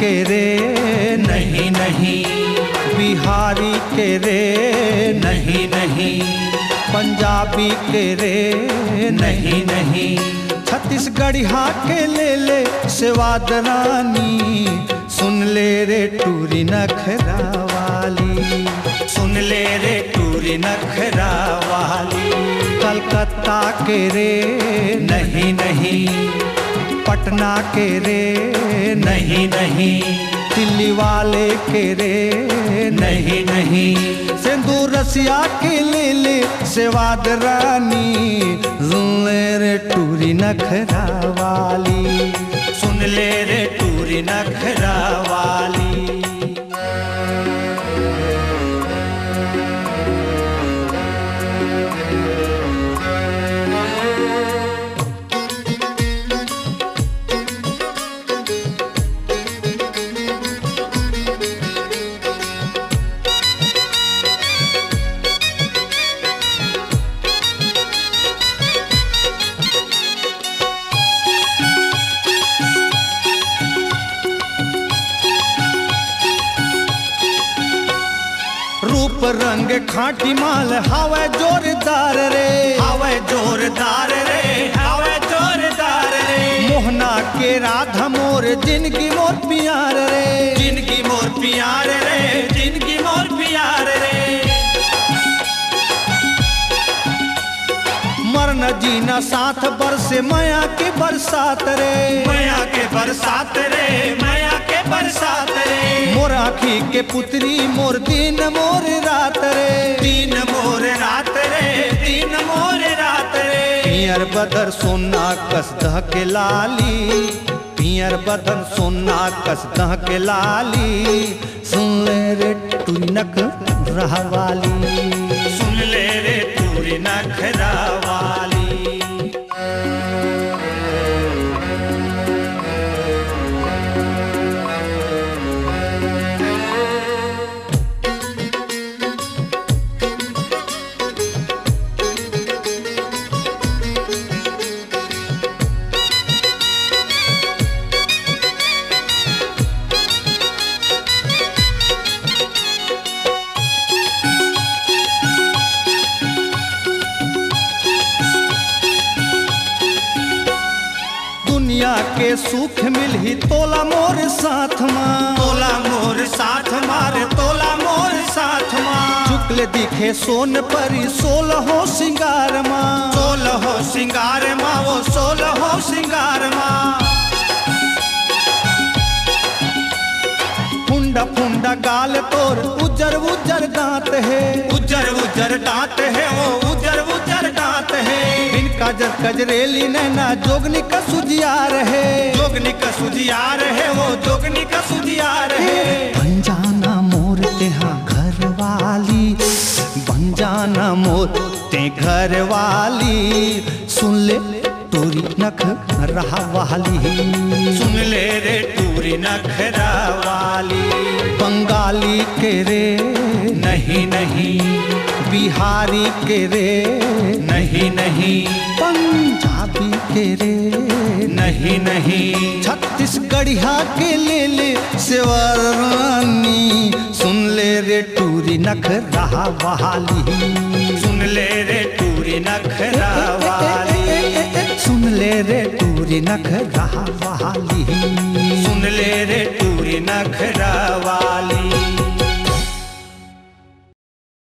के रे नहीं नहीं, बिहारी के रे नहीं नहीं, पंजाबी के रे नहीं नहीं, छत्तीसगढ़िया के ले सेवाद रानी, सुन ले रे टूरी नखरा वाली, सुन ले रे टूरी नखरा वाली। कलकत्ता के रे नहीं नहीं, पटना के रे नहीं नहीं, दिल्ली वाले के रे नहीं नहीं, सिंदूर रसिया के ले सेवाद रानी, सुन ले रे टूरी नखरा वाली, सुन ले रे टूरी नखरा वाली। रूप रंग खाटी माल हवे जोरदार रे, हवे जोरदार रे, हवे जोरदार रे, मोहना के राधा मोर जिनकी मोर प्यार रे, जिनकी मोर प्यार रे, जिनकी मोर प्यार रे। मरना जीना साथ बरसे माया के बरसात रे, माया के बरसात रे, माया के बरसात रे, मोर आँखी के पुतरी मोर दिन मोर रात रे, दिन मोर रात रे, दिन मोर रात रे। पियर बदर सोना कसदह के लाली, पियर बदन सोना कसदह के लाली, सुन ले रे टूरी नखरा वाली, सुन ले रे टूरी नखरा वाली। दुनिया के सुख मिलही तोला मोर साथ माँ, तोला मोर साथ मारे, तोला मोर साथ माँ, शुक्ल दिखे सोन परी सोलहो सिंगार माँ, सोलहो सिंगार माँ, वो सोलहो सिंगार माँ। फुंडा फुंडा गाल तोर उजर उजर दांत है, उजर उजर दांत है, वो उजर उजर दांत है, काजर कजरेली नैना जोगनी का सुजियार है, जोगनी का सुजियार है, वो जोगनी का सुजियार है। बन जाना मोर तेहा घर वाली, बन जाना मोर ते घर वाली, सुन ले टूरी नखरा वाली, सुन ले रे टूरी नखरा वाली। बंगाली के रे नहीं नहीं, बिहारी के रे नहीं नहीं, पंजाबी के रे नहीं नहीं, छत्तीसगढ़िया के ले सेवाद रानी, सुन ले रे टूरी नखरा वाली, सुन ले रे टूरी नखरा वाली, सुन ले रे टूरी नखरा वाली, सुन ले रे टूरी नखरा वाली।